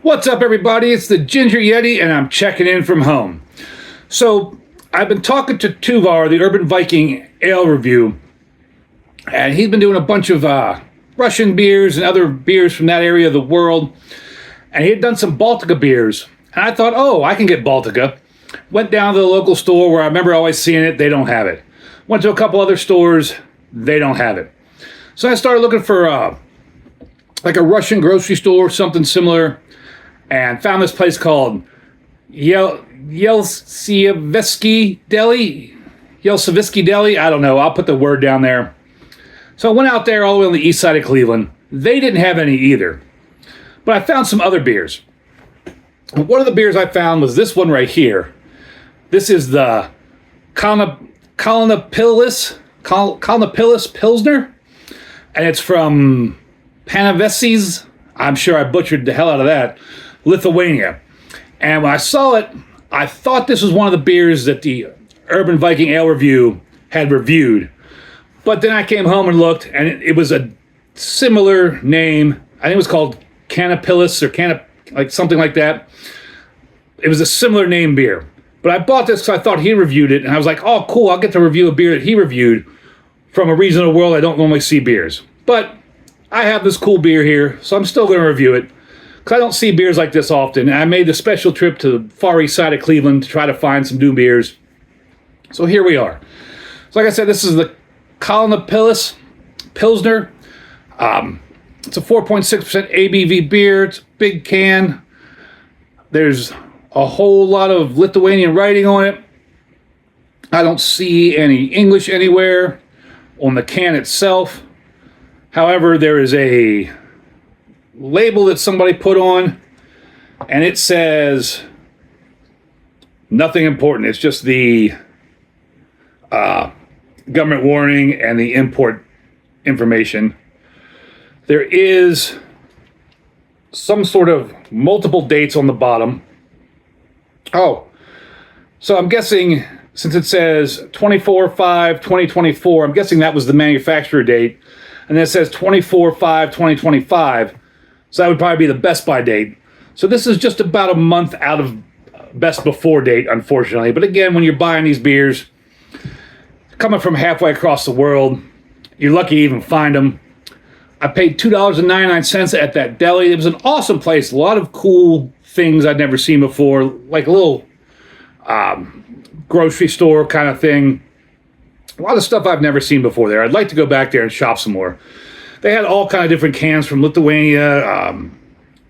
What's up, everybody? It's the Ginger Yeti, and I'm checking in from home. So, I've been talking to Tuvar, the Urban Viking Ale Review, and he's been doing a bunch of Russian beers and other beers from that area of the world, and he had done some Baltika beers. And I thought, oh, I can get Baltika. Went down to the local store where I remember always seeing it. They don't have it. Went to a couple other stores. They don't have it. So I started looking for like a Russian grocery store, something similar, and found this place called Yeleseyevsky Deli. Yeleseyevsky Deli. I don't know. I'll put the word down there. So I went out there all the way on the east side of Cleveland. They didn't have any either. But I found some other beers. And one of the beers I found was this one right here. This is the Kalnapilis Pilsner. And it's from Kalnapilis. I'm sure I butchered the hell out of that. Lithuania. And when I saw it, I thought this was one of the beers that the Urban Viking Ale Review had reviewed. But then I came home and looked, and it was a similar name. I think it was called Kalnapilis or like something like that. It was a similar name beer. But I bought this because I thought he reviewed it, and I was like, oh, cool, I'll get to review a beer that he reviewed from a region of the world I don't normally see beers. But I have this cool beer here, so I'm still going to review it because I don't see beers like this often. And I made the special trip to the far east side of Cleveland to try to find some new beers. So here we are. So like I said, this is the Kalnapilis Pilsner. It's a 4.6% ABV beer. It's a big can. There's a whole lot of Lithuanian writing on it. I don't see any English anywhere on the can itself. However, there is a label that somebody put on, and it says nothing important. It's just the government warning and the import information. There is some sort of multiple dates on the bottom. Oh, so I'm guessing since it says 24/5/2024, I'm guessing that was the manufacturer date. And then it says 24/5/2025. So that would probably be the Best By date. So this is just about a month out of Best Before date, unfortunately. But again, when you're buying these beers, coming from halfway across the world, you're lucky to even find them. I paid $2.99 at that deli. It was an awesome place. A lot of cool things I'd never seen before, like a little grocery store kind of thing. A lot of stuff I've never seen before there. I'd like to go back there and shop some more. They had all kind of different cans from Lithuania,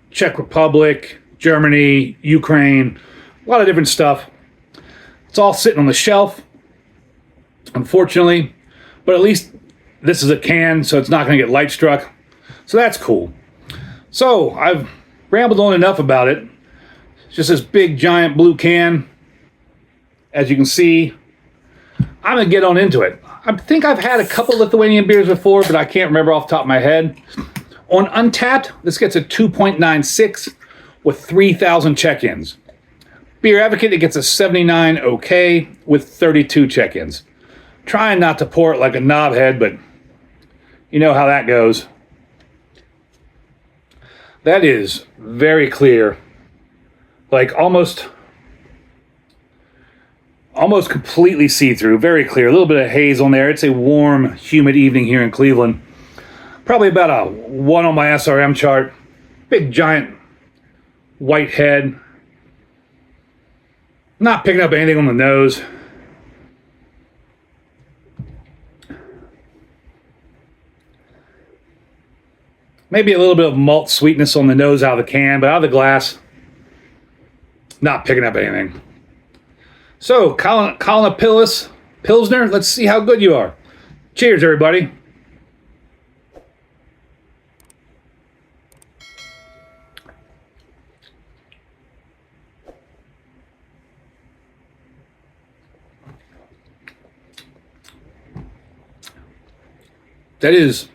Czech Republic, Germany, Ukraine, a lot of different stuff. It's all sitting on the shelf, unfortunately, but at least this is a can, so it's not going to get light struck. So that's cool. So I've rambled on enough about it. It's just this big, giant blue can. As you can see, I'm going to get on into it. I think I've had a couple Lithuanian beers before, but I can't remember off the top of my head. On Untapped, this gets a 2.96 with 3,000 check-ins. Beer Advocate, it gets a 79 okay with 32 check-ins. Trying not to pour it like a knobhead, but you know how that goes. That is very clear. Like almost completely see-through, very clear. A little bit of haze on there. It's a warm, humid evening here in Cleveland. Probably about a 1 on my SRM chart. Big, giant white head. Not picking up anything on the nose. Maybe a little bit of malt sweetness on the nose out of the can, but out of the glass, not picking up anything. So, Kalnapilis Pilsner, let's see how good you are. Cheers, everybody. That is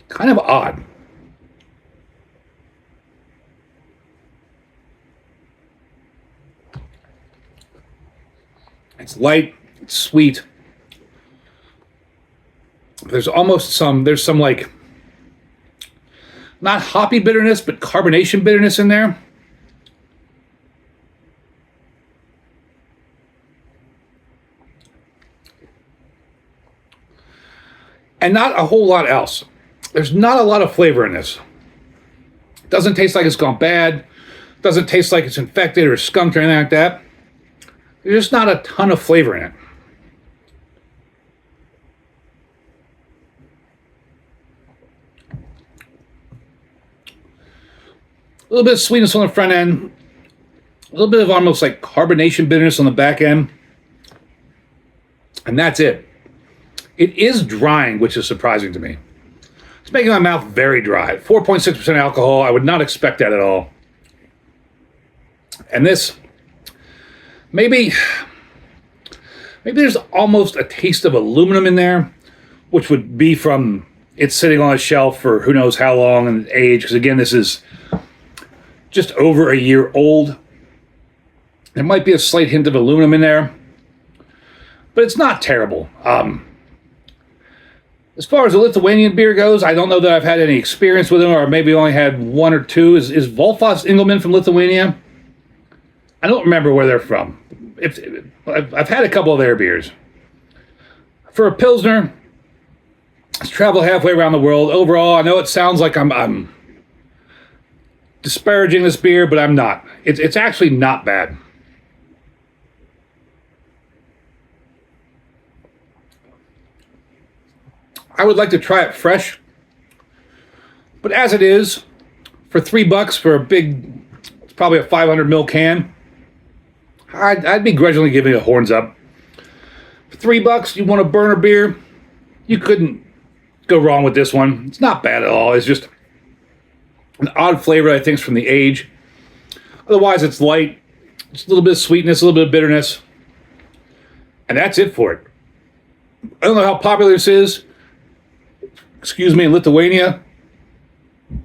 kind of odd. It's light, it's sweet. There's some like not hoppy bitterness, but carbonation bitterness in there. And not a whole lot else. There's not a lot of flavor in this. It doesn't taste like it's gone bad. Doesn't taste like it's infected or skunked or anything like that. There's just not a ton of flavor in it. A little bit of sweetness on the front end. A little bit of almost like carbonation bitterness on the back end. And that's it. It is drying, which is surprising to me. It's making my mouth very dry. 4.6% alcohol. I would not expect that at all. And this, maybe there's almost a taste of aluminum in there, which would be from it sitting on a shelf for who knows how long and age. Because again, this is just over a year old. There might be a slight hint of aluminum in there, but it's not terrible. As far as the Lithuanian beer goes, I don't know that I've had any experience with them, or maybe only had one or two. Is Volfos Engelmann from Lithuania? I don't remember where they're from. I've had a couple of their beers. For a Pilsner, it's traveled halfway around the world. Overall, I know it sounds like I'm disparaging this beer, but I'm not. It's actually not bad. I would like to try it fresh, but as it is, for $3 for a big, it's probably a 500 ml can, I'd begrudgingly giving it a horns up. For $3, you want a burner beer, you couldn't go wrong with this one. It's not bad at all. It's just an odd flavor, I think, is from the age. Otherwise, it's light. It's a little bit of sweetness, a little bit of bitterness, and that's it for it. I don't know how popular this is. In Lithuania.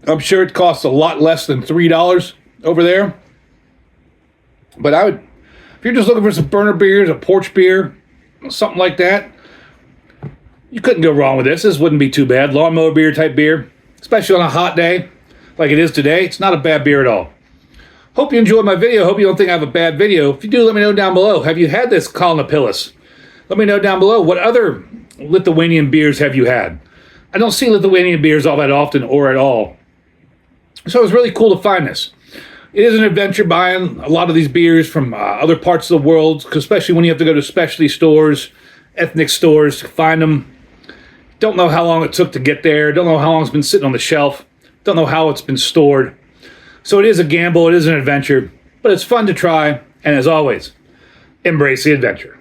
I'm sure it costs a lot less than $3 over there. But if you're just looking for some burner beers, a porch beer, something like that, you couldn't go wrong with this. This wouldn't be too bad. Lawnmower beer type beer, especially on a hot day like it is today. It's not a bad beer at all. Hope you enjoyed my video. Hope you don't think I have a bad video. If you do, let me know down below. Have you had this Kalnapilis? Let me know down below. What other Lithuanian beers have you had? I don't see Lithuanian beers all that often or at all. So it was really cool to find this. It is an adventure buying a lot of these beers from other parts of the world, especially when you have to go to specialty stores, ethnic stores to find them. Don't know how long it took to get there. Don't know how long it's been sitting on the shelf. Don't know how it's been stored. So it is a gamble. It is an adventure. But it's fun to try. And as always, embrace the adventure.